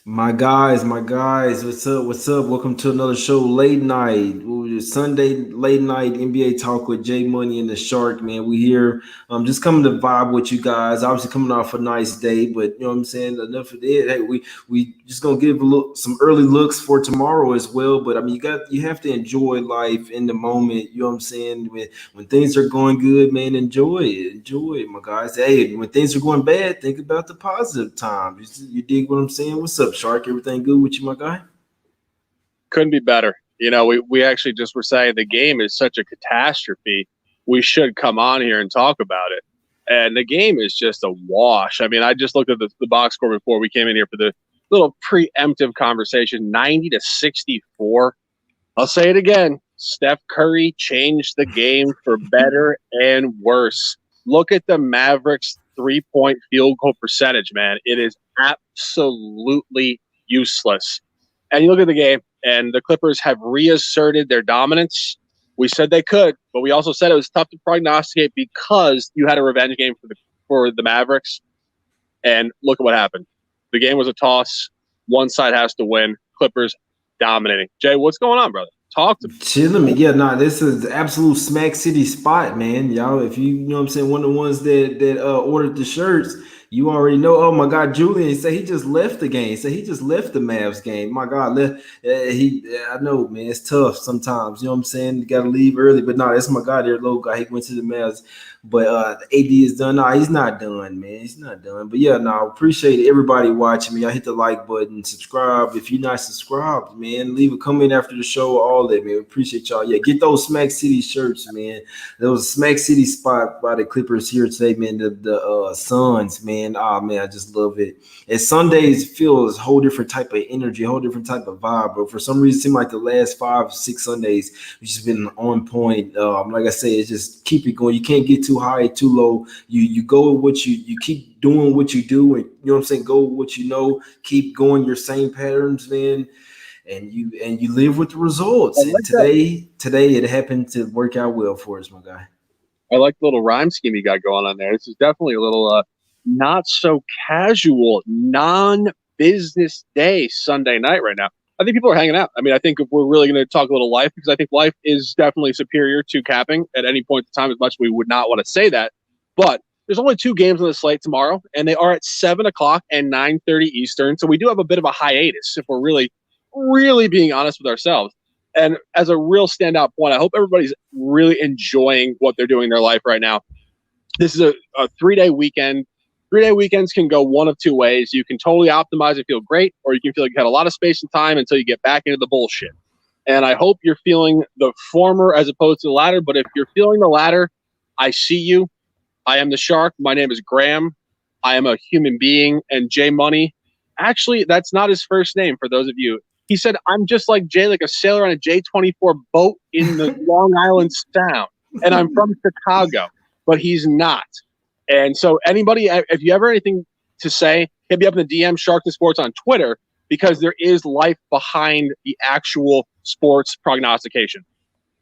My guys, what's up? What's up? Welcome to another show, late night, Sunday late night NBA talk with Jay Money and the Shark. Man, we here, just coming to vibe with you guys. Obviously, coming off a nice day, but you know what I'm saying. Enough of it. Hey, we just gonna give a look, some early looks for tomorrow as well. But I mean, you have to enjoy life in the moment. You know what I'm saying. When things are going good, man, enjoy it, my guys. Hey, when things are going bad, think about the positive times. You dig what I'm saying? What's up, Shark? Everything good with you, my guy? Couldn't be better. We actually just were saying the game is such a catastrophe. We should come on here and talk about it. And the game is just a wash. I mean, I just looked at the box score before we came in here for the little preemptive conversation 90-64. I'll say it again. Steph Curry changed the game for better and worse. Look at the Mavericks 3-point field goal percentage, man. It is absolutely useless. And you look at the game, and the Clippers have reasserted their dominance. We said they could, but we also said it was tough to prognosticate because you had a revenge game for the Mavericks. And look at what happened. The game was a toss. One side has to win. Clippers dominating. Jay, what's going on, brother? Talk to me. Chilling me. Yeah, nah, this is the absolute smack city spot, man. Y'all, if you know what I'm saying, one of the ones that ordered the shirts, you already know. Oh my God, Julian, he said he just left the game. He said he just left the Mavs game. My God, I know, man, it's tough sometimes. You know what I'm saying? You gotta leave early, but nah, that's my guy there, low guy. He went to the Mavs. But AD is done. Nah, he's not done, man. He's not done. But yeah, nah, appreciate everybody watching me. I hit the like button, subscribe. If you're not subscribed, man, leave a comment after the show. All that, man. Appreciate y'all. Yeah, get those Smack City shirts, man. There was a Smack City spot by the Clippers here today, man. The Suns, man. Ah, man, I just love it. And Sundays feels a whole different type of energy, a whole different type of vibe. But for some reason, it seemed like the last 5, 6 Sundays, we've just been on point. Like I say, it's just keep it going. You can't get too high, too low. You go with what you keep doing what you do, and you know what I'm saying. Go with what you know. Keep going your same patterns, man, and you live with the I results. And like that. today it happened to work out well for us, my guy. I like the little rhyme scheme you got going on there. This is definitely a little not so casual, non-business day Sunday night right now. I think people are hanging out. I mean, I think if we're really going to talk a little life, because I think life is definitely superior to capping at any point in time, as much as we would not want to say that. But there's only 2 games on the slate tomorrow, and they are at 7 o'clock and 9:30 Eastern. So we do have a bit of a hiatus if we're really, really being honest with ourselves. And as a real standout point, I hope everybody's really enjoying what they're doing in their life right now. This is a 3-day weekend. 3-day weekends can go one of two ways. You can totally optimize and feel great, or you can feel like you had a lot of space and time until you get back into the bullshit. And I hope you're feeling the former as opposed to the latter. But if you're feeling the latter, I see you. I am the Shark. My name is Graham. I am a human being. And Jay Money, actually, that's not his first name for those of you. He said, I'm just like Jay, like a sailor on a J-24 boat in the Long Island Sound. And I'm from Chicago, but he's not. And so anybody, if you ever anything to say, hit me up in the DM, Shark to Sports on Twitter, because there is life behind the actual sports prognostication.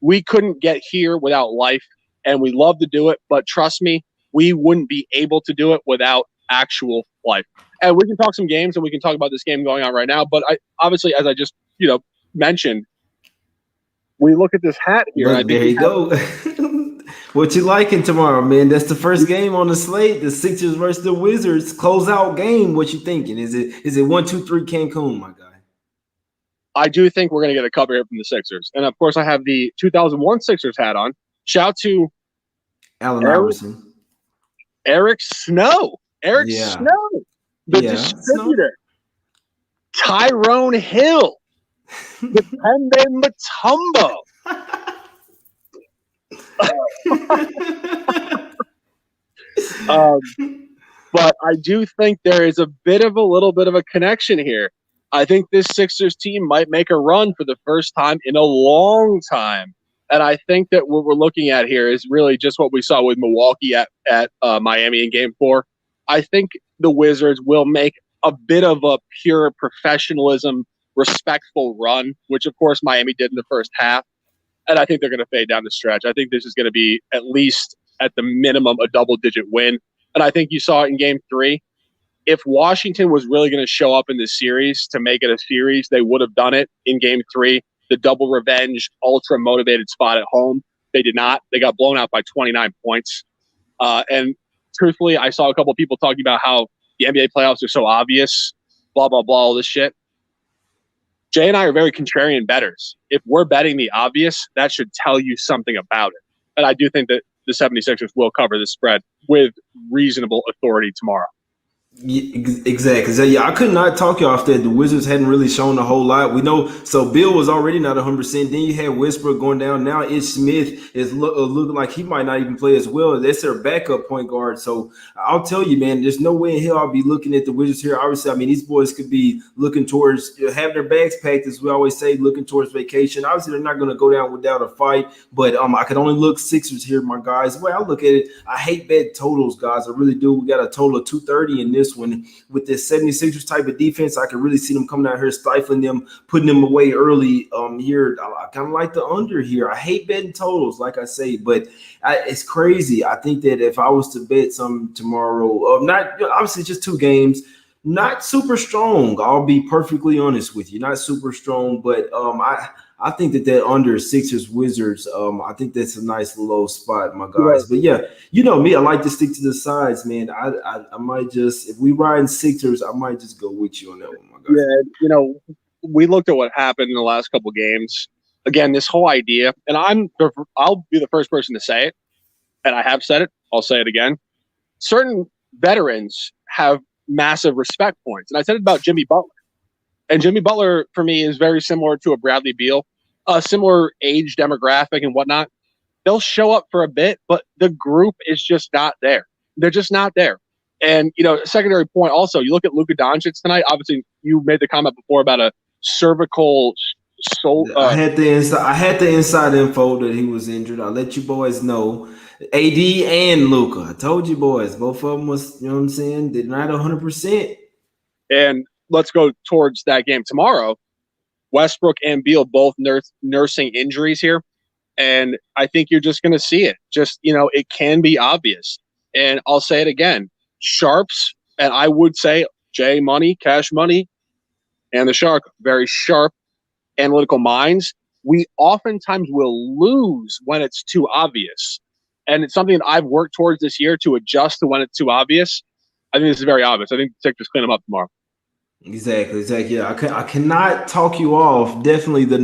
We couldn't get here without life, and we love to do it, but trust me, we wouldn't be able to do it without actual life. And we can talk some games, and we can talk about this game going on right now. But obviously, as I just mentioned, we look at this hat here, and I Look, think there you go. What you liking tomorrow, man? That's the first game on the slate. The Sixers versus the Wizards closeout game. What you thinking? Is it 1-2-3 Cancun, my guy? I do think we're going to get a cover here from the Sixers. And of course, I have the 2001 Sixers hat on. Shout to Allen Eric, Iverson. Eric Snow. Eric Yeah, Snow, the yeah. So distributor. Tyrone Hill, the Pembe Mutombo. um, but I do think there is a little bit of a connection here. I think this Sixers team might make a run for the first time in a long time. And I think that what we're looking at here is really just what we saw with Milwaukee at Miami in Game 4. I think the Wizards will make a bit of a pure professionalism, respectful run, which, of course, Miami did in the first half. And I think they're going to fade down the stretch. I think this is going to be at least at the minimum a double-digit win. And I think you saw it in Game 3. if Washington was really going to show up in this series to make it a series, they would have done it in game 3, the double revenge, ultra motivated spot at home. They did not. They got blown out by 29 points. And truthfully, I saw a couple of people talking about how the NBA playoffs are so obvious, blah, blah, blah, all this shit. Jay and I are very contrarian bettors. If we're betting the obvious, that should tell you something about it. And I do think that the 76ers will cover the spread with reasonable authority tomorrow. Yeah, exactly. Yeah, I could not talk you off that. The Wizards hadn't really shown a whole lot. We know. So Bill was already not 100%. Then you had Westbrook going down. Now Ish Smith is looking like he might not even play as well. That's their backup point guard. So I'll tell you, man, there's no way in hell I'll be looking at the Wizards here. Obviously, I mean, these boys could be looking towards have their bags packed, as we always say, looking towards vacation. Obviously, they're not going to go down without a fight. But I can only look Sixers here, my guys. The way I look at it, I hate bet totals, guys. I really do. We got a total of 230 in this one. With this 76ers type of defense, I can really see them coming out here, stifling them, putting them away early here. I kind of like the under here. I hate betting totals, like I say, but it's crazy. I think that if I was to bet some tomorrow, not obviously just 2 games, not super strong. I'll be perfectly honest with you, not super strong, but I think that under Sixers Wizards, I think that's a nice low spot, my guys. But yeah, you know me, I like to stick to the sides, man. I might just, if we ride in Sixers, I might just go with you on that one, my guys. Yeah, you know, we looked at what happened in the last couple games. Again, this whole idea, and I'll be the first person to say it, and I have said it. I'll say it again. Certain veterans have massive respect points, and I said it about Jimmy Butler. And Jimmy Butler, for me, is very similar to a Bradley Beal, a similar age demographic and whatnot. They'll show up for a bit, but the group is just not there. They're just not there. And, you know, secondary point also, you look at Luka Doncic tonight. Obviously, you made the comment before about a cervical soul. I had the inside info that he was injured. I'll let you boys know. AD and Luka. I told you boys, both of them was, you know what I'm saying, they're not 100%. And let's go towards that game tomorrow. Westbrook and Beal both nursing injuries here. And I think you're just going to see it. Just, you know, it can be obvious. And I'll say it again. Sharps, and I would say J Money, Cash Money, and the Shark, very sharp analytical minds. We oftentimes will lose when it's too obvious. And it's something that I've worked towards this year to adjust to when it's too obvious. I think this is very obvious. I think the Sixers clean them up tomorrow. Exactly. Yeah, I cannot talk you off. Definitely the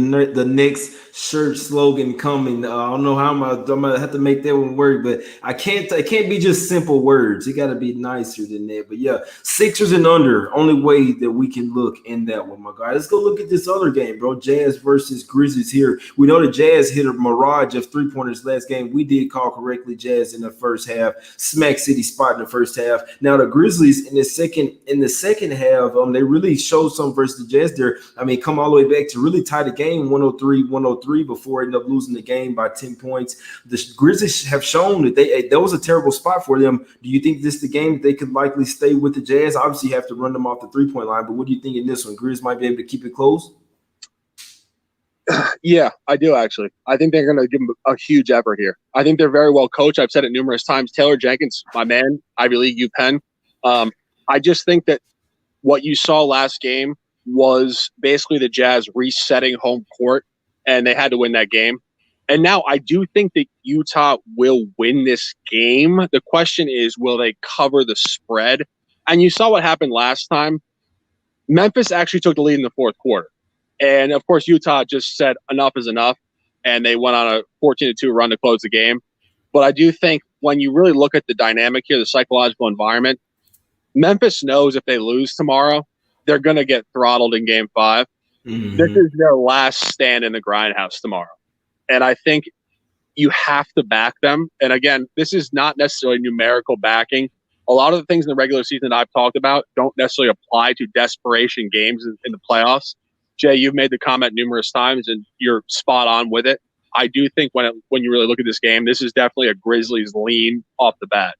next shirt slogan coming. I don't know how I'm gonna have to make that one work, but I can't. It can't be just simple words. It got to be nicer than that. But yeah, Sixers and under. Only way that we can look in that one, my guy. Let's go look at this other game, bro. Jazz versus Grizzlies here. We know the Jazz hit a mirage of 3-pointers last game. We did call correctly Jazz in the first half. Smack City spot in the first half. Now the Grizzlies in the second half, they really showed some versus the Jazz there. I mean, come all the way back to really tie the game 103 before ended up losing the game by 10 points. The Grizzlies have shown that that was a terrible spot for them. Do you think this is the game that they could likely stay with the Jazz? Obviously, you have to run them off the 3-point line, but what do you think in this one? Grizz might be able to keep it close? Yeah, I do actually. I think they're going to give them a huge effort here. I think they're very well coached. I've said it numerous times. Taylor Jenkins, my man, Ivy League, UPenn. I just think that what you saw last game was basically the Jazz resetting home court, and they had to win that game. And now I do think that Utah will win this game. The question is, will they cover the spread? And you saw what happened last time. Memphis actually took the lead in the fourth quarter. And, of course, Utah just said enough is enough, and they went on a 14-2 run to close the game. But I do think when you really look at the dynamic here, the psychological environment, Memphis knows if they lose tomorrow, they're going to get throttled in Game 5. Mm-hmm. This is their last stand in the grindhouse tomorrow. And I think you have to back them. And, again, this is not necessarily numerical backing. A lot of the things in the regular season that I've talked about don't necessarily apply to desperation games in the playoffs. Jay, you've made the comment numerous times, and you're spot on with it. I do think when you really look at this game, this is definitely a Grizzlies lean off the bat.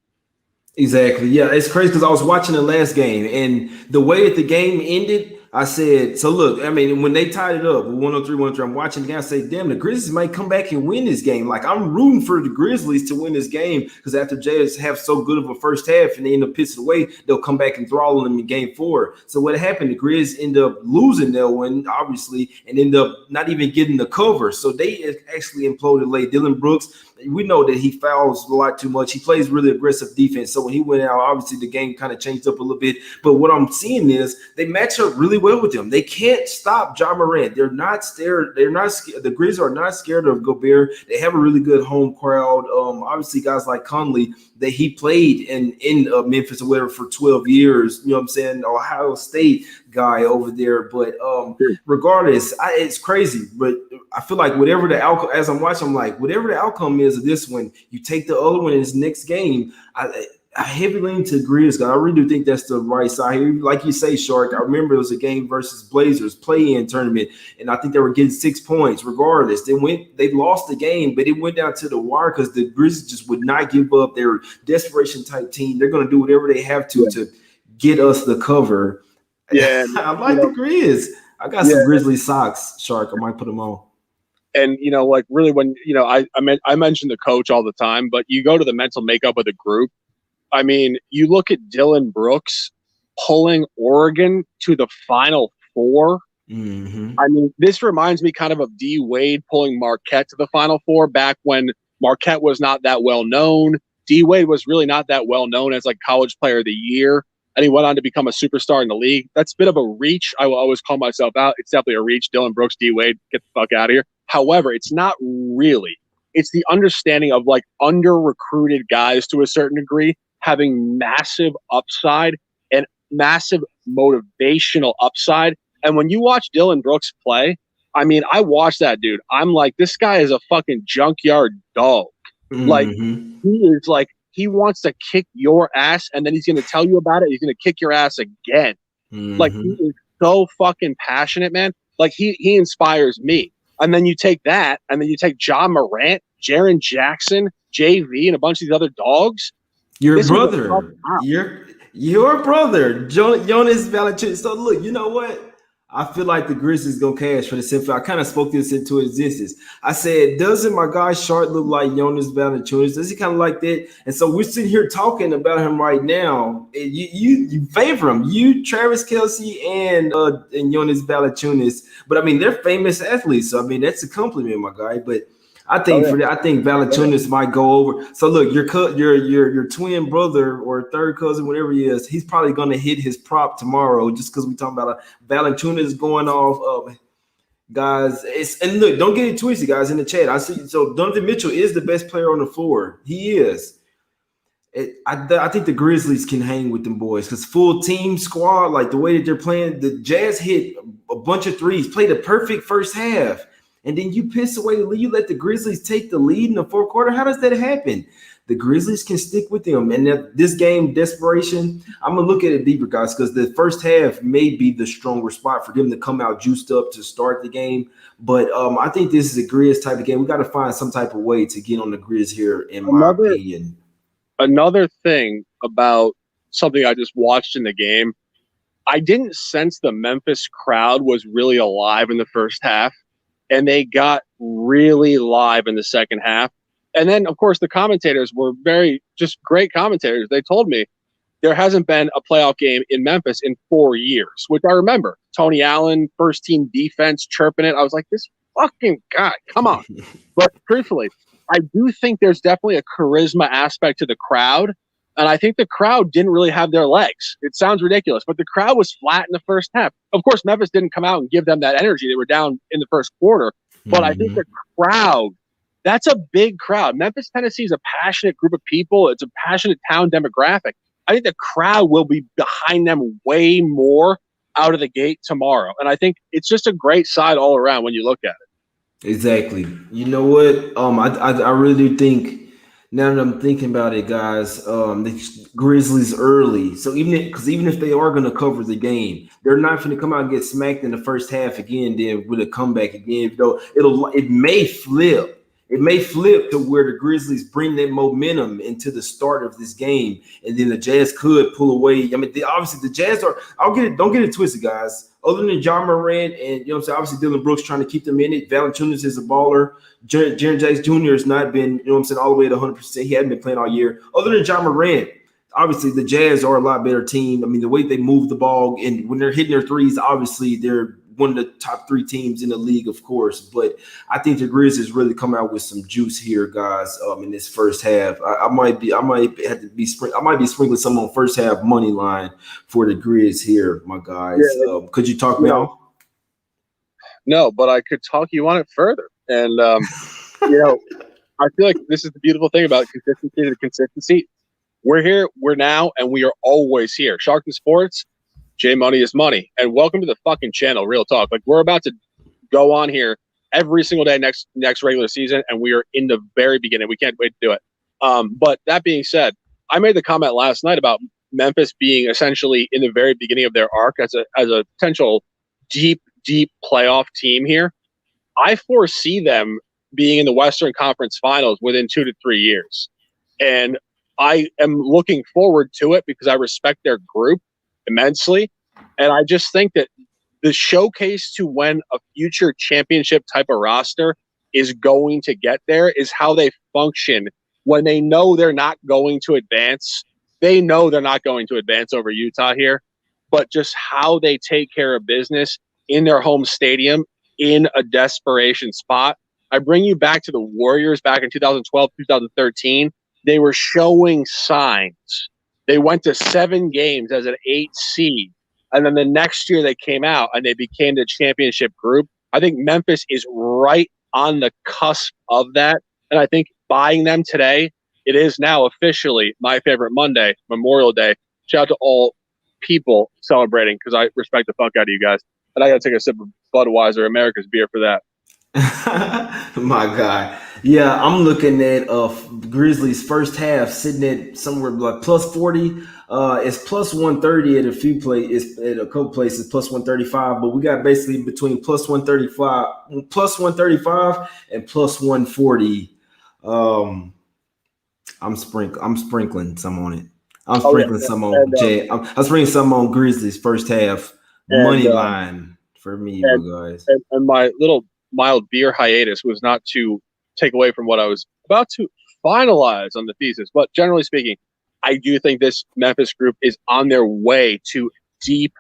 Exactly. Yeah, it's crazy because I was watching the last game, and the way that the game ended, I said, so look, I mean, when they tied it up with 103, 103, I'm watching the game. I say, damn, the Grizzlies might come back and win this game. Like, I'm rooting for the Grizzlies to win this game because after Jazz have so good of a first half and they end up pissing away, they'll come back and throttle them in game 4. So what happened? The Grizz end up losing that one, obviously, and end up not even getting the cover. So they actually imploded late. Dillon Brooks, we know that he fouls a lot too much. He plays really aggressive defense. So when he went out, obviously the game kind of changed up a little bit. But what I'm seeing is they match up really well with him. They can't stop Ja Morant. They're not scared. They're not scared. The Grizzlies are not scared of Gobert. They have a really good home crowd. Obviously guys like Conley that he played in Memphis or whatever for 12 years. You know what I'm saying? Ohio State guy over there. But regardless, it's crazy. But I feel like whatever the outcome, as I'm watching, I'm like, whatever the outcome is of this one, you take the other one in this next game. I heavily lean to Grizzlies. I really do think that's the right side here. Like you say, Shark, I remember it was a game versus Blazers play-in tournament, and I think they were getting 6 points regardless. They lost the game, but it went down to the wire because the Grizzlies just would not give up. They're a desperation type team. They're going to do whatever they have to get us the cover. Yeah. I like the Grizz. I got some Grizzly socks, Shark. I might put them on. And, like really when, I mention the coach all the time, but you go to the mental makeup of the group. I mean, you look at Dillon Brooks pulling Oregon to the Final Four. Mm-hmm. I mean, this reminds me kind of D. Wade pulling Marquette to the Final Four back when Marquette was not that well known. D. Wade was really not that well known as like College Player of the Year, and he went on to become a superstar in the league. That's a bit of a reach. I will always call myself out. It's definitely a reach. Dillon Brooks, D. Wade, get the fuck out of here. However, it's not really. It's the understanding of like under-recruited guys to a certain degree having massive upside and massive motivational upside. And when you watch Dillon Brooks play, I mean, I watch that dude. I'm like, this guy is a fucking junkyard dog. Mm-hmm. Like, he is like, he wants to kick your ass, and then he's going to tell you about it. He's going to kick your ass again. Mm-hmm. Like, he is so fucking passionate, man. Like, he inspires me. And then you take that, and then you take Ja Morant, Jaren Jackson, JV, and a bunch of these other dogs. Your brother, your brother, Jonas Valanciunas. So look, you know what? I feel like the Grizzlies gonna cash for the simple. I kind of spoke this into existence. I said, doesn't my guy Sharp look like Jonas Valanciunas? Does he kind of like that? And so we're sitting here talking about him right now. And you favor him, you Travis Kelce and Jonas Valanciunas. But I mean, they're famous athletes, so I mean that's a compliment, my guy. But I think for that, I think Valanciunas might go over. So look, your twin brother or third cousin, whatever he is, he's probably going to hit his prop tomorrow just because we're talking about Valanciunas going off. Guys, and look, don't get it twisted, guys, in the chat. I see. So Donovan Mitchell is the best player on the floor. He is. I think the Grizzlies can hang with them boys because full team squad, like the way that they're playing, the Jazz hit a bunch of threes, played a perfect first half. And then you piss away the lead. You let the Grizzlies take the lead in the fourth quarter. How does that happen? The Grizzlies can stick with them. And this game, desperation, I'm going to look at it deeper, guys, because the first half may be the stronger spot for them to come out juiced up to start the game. But I think this is a Grizz type of game. We got to find some type of way to get on the Grizz here, in my opinion. Another thing about something I just watched in the game, I didn't sense the Memphis crowd was really alive in the first half. And they got really live in the second half. And then, of course, the commentators were just great commentators. They told me there hasn't been a playoff game in Memphis in 4 years, which I remember. Tony Allen, first team defense, chirping it. I was like, this fucking guy, come on. But truthfully, I do think there's definitely a charisma aspect to the crowd. And I think the crowd didn't really have their legs. It sounds ridiculous, but the crowd was flat in the first half. Of course, Memphis didn't come out and give them that energy. They were down in the first quarter. But I think the crowd, that's a big crowd. Memphis, Tennessee is a passionate group of people. It's a passionate town demographic. I think the crowd will be behind them way more out of the gate tomorrow. And I think it's just a great side all around when you look at it. Exactly. You know what? I really do think, now that I'm thinking about it, guys, the Grizzlies early. So even if they are going to cover the game, they're not going to come out and get smacked in the first half again, then with a comeback again. Though it may flip. it may flip to where the Grizzlies bring that momentum into the start of this game, and then the Jazz could pull away. I mean, obviously the Jazz are. Don't get it twisted, guys. Other than John Morant and you know what I'm saying, obviously Dylan Brooks trying to keep them in it. Valanciunas is a baller. Jaren Jackson Jr. has not been, you know what I'm saying, all the way to 100%. He hadn't been playing all year. Other than John Morant, obviously the Jazz are a lot better team. I mean, the way they move the ball and when they're hitting their threes, obviously they're one of the top 3 teams in the league, of course. But I think the Grizzlies really come out with some juice here, guys. In this first half, I might be sprinkling some on first half money line for the Grizz here, my guys. Yeah, could you talk me off? No, but I could talk you on it further. And you know, I feel like this is the beautiful thing about consistency. The consistency. We're here, we're now, and we are always here. Shark Sports. J Money is money. And welcome to the fucking channel, Real Talk. Like, we're about to go on here every single day next regular season, and we are in the very beginning. We can't wait to do it. But that being said, I made the comment last night about Memphis being essentially in the very beginning of their arc as a potential deep playoff team here. I foresee them being in the Western Conference Finals within 2 to 3 years. And I am looking forward to it because I respect their group immensely. And I just think that the showcase to when a future championship type of roster is going to get there is how they function when they know they're not going to advance. They know they're not going to advance over Utah here, but just how they take care of business in their home stadium in a desperation spot. I bring you back to the Warriors back in 2012, 2013. They were showing signs. They went to 7 games as an 8 seed. And then the next year they came out and they became the championship group. I think Memphis is right on the cusp of that. And I think buying them today, it is now officially my favorite Monday, Memorial Day. Shout out to all people celebrating because I respect the fuck out of you guys. And I got to take a sip of Budweiser, America's beer, for that. My God. Yeah, I'm looking at Grizzlies first half sitting at somewhere like plus 40. It's plus 130 at at a couple places, plus 135, but we got basically between plus 135 and plus 140. I'm sprinkling some on it. I'm sprinkling some on Jay. I'm sprinkling some on Grizzlies first half money line for me, guys. And my little mild beer hiatus was not to take away from what I was about to finalize on the thesis, but generally speaking, I do think this Memphis group is on their way to deep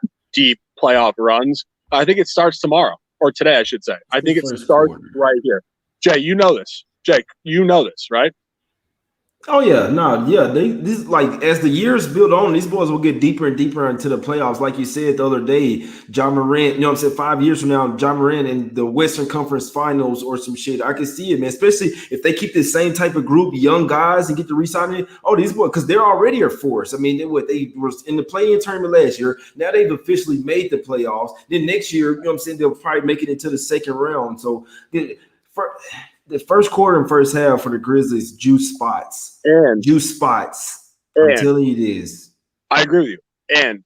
playoff runs. I think it starts tomorrow, or today, I should say. I think it starts right here. Jay, you know this. Jake, you know this, right? Oh yeah, this like as the years build on, these boys will get deeper and deeper into the playoffs. Like you said the other day, John Morant, you know what I'm saying, 5 years from now, John Morant in the Western Conference Finals or some shit. I can see it, man. Especially if they keep this same type of group, young guys, and get to re-sign it. Oh, these boys, because they're already a force. I mean, they was in the play-in tournament last year. Now they've officially made the playoffs. Then next year, you know what I'm saying, they'll probably make it into the second round. So the first quarter and first half for the Grizzlies, juice spots. I'm telling you this. I agree with you. And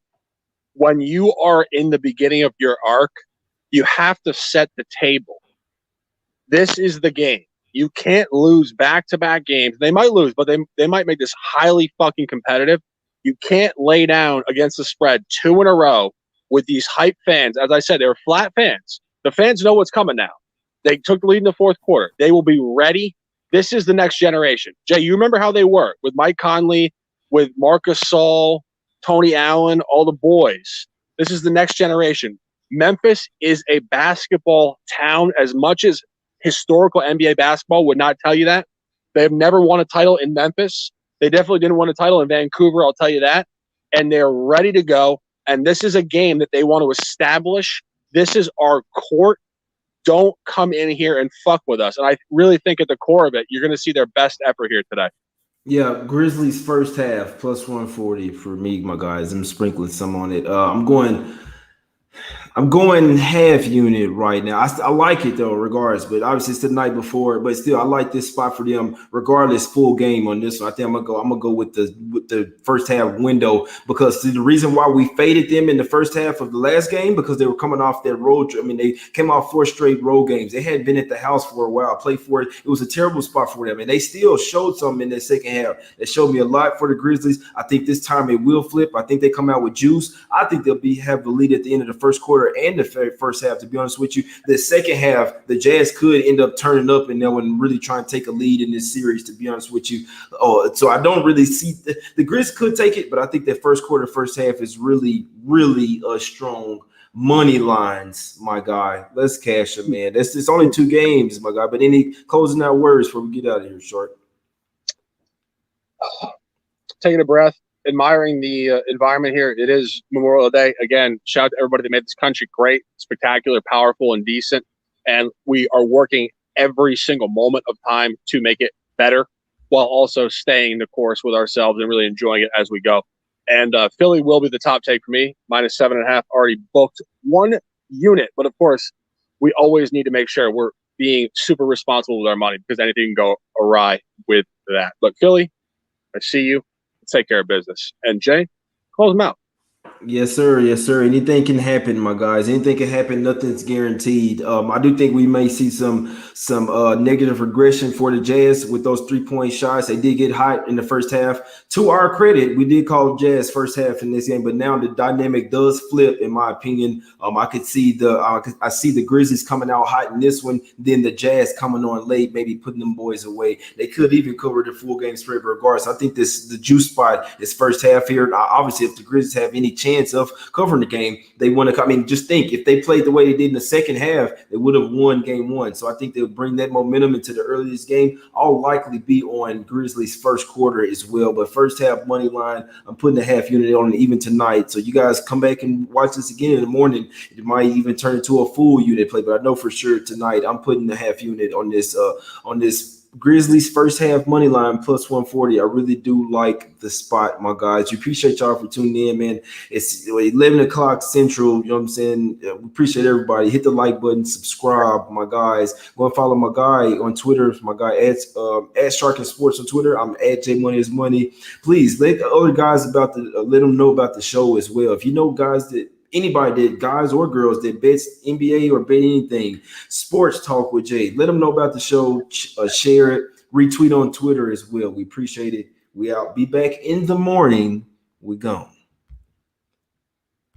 when you are in the beginning of your arc, you have to set the table. This is the game. You can't lose back-to-back games. They might lose, but they might make this highly fucking competitive. You can't lay down against the spread 2 in a row with these hype fans. As I said, they're flat fans. The fans know what's coming now. They took the lead in the fourth quarter. They will be ready. This is the next generation. Jay, you remember how they were with Mike Conley, with Marcus Gasol, Tony Allen, all the boys. This is the next generation. Memphis is a basketball town as much as historical NBA basketball would not tell you that. They have never won a title in Memphis. They definitely didn't win a title in Vancouver, I'll tell you that. And they're ready to go. And this is a game that they want to establish. This is our court. Don't come in here and fuck with us. And I really think at the core of it, you're going to see their best effort here today. Yeah, Grizzlies first half plus 140 for me, my guys. I'm sprinkling some on it. I'm going I'm going half unit right now. I like it though, regardless. But obviously it's the night before. But still, I like this spot for them, regardless. Full game on this one. I think I'm gonna go. I'm gonna go with the first half window because the reason why we faded them in the first half of the last game because they were coming off that road trip. I mean, they came off 4 straight road games. They hadn't been at the house for a while. Played for it. It was a terrible spot for them, and they still showed something in the second half. That showed me a lot for the Grizzlies. I think this time it will flip. I think they come out with juice. I think they'll have the lead at the end of the first quarter and the first half. To be honest with you, the second half, the Jazz could end up turning up and they would really try and take a lead in this series. To be honest with you, so I don't really see the Grizz could take it, but I think that first quarter, first half is really a strong money lines, my guy. Let's cash them, man. It's only 2 games, my guy. But any closing out words before we get out of here, Short? Taking a breath, admiring the environment here. It is Memorial Day. Again, shout out to everybody that made this country great, spectacular, powerful, and decent. And we are working every single moment of time to make it better while also staying the course with ourselves and really enjoying it as we go. And Philly will be the top take for me, -7.5, already booked 1 unit. But of course, we always need to make sure we're being super responsible with our money because anything can go awry with that. But Philly, I see you. Take care of business. And Jay, close them out. Yes, sir. Yes, sir. Anything can happen, my guys. Anything can happen. Nothing's guaranteed. I do think we may see some negative regression for the Jazz with those 3-point shots. They did get hot in the first half. To our credit, we did call Jazz first half in this game, but now the dynamic does flip, in my opinion. I could see I see the Grizzlies coming out hot in this one, then the Jazz coming on late, maybe putting them boys away. They could even cover the full game spread regardless. I think the juice spot is first half here. Now, obviously, if the Grizzlies have any chance of covering the game, they want to. I mean, just think if they played the way they did in the second half, they would have won game 1. So I think they'll bring that momentum into the earliest game. I'll likely be on Grizzlies first quarter as well, but first half money line, I'm putting a half unit on even tonight. So you guys come back and watch this again in the morning. It might even turn into a full unit play, but I know for sure tonight I'm putting a half unit on this Grizzlies first half money line +140. I really do like the spot, my guys. We appreciate y'all for tuning in, man. It's 11 o'clock Central. You know what I'm saying? We appreciate everybody. Hit the like button, subscribe, my guys. Go and follow my guy on Twitter. My guy at Shark and Sports on Twitter. I'm at J Money is Money. Please let the other guys let them know about the show as well. If you know guys that anybody that guys or girls that bets NBA or bet anything, Sports Talk with Jay. Let them know about the show. Share it. Retweet on Twitter as well. We appreciate it. We out. Be back in the morning. We gone.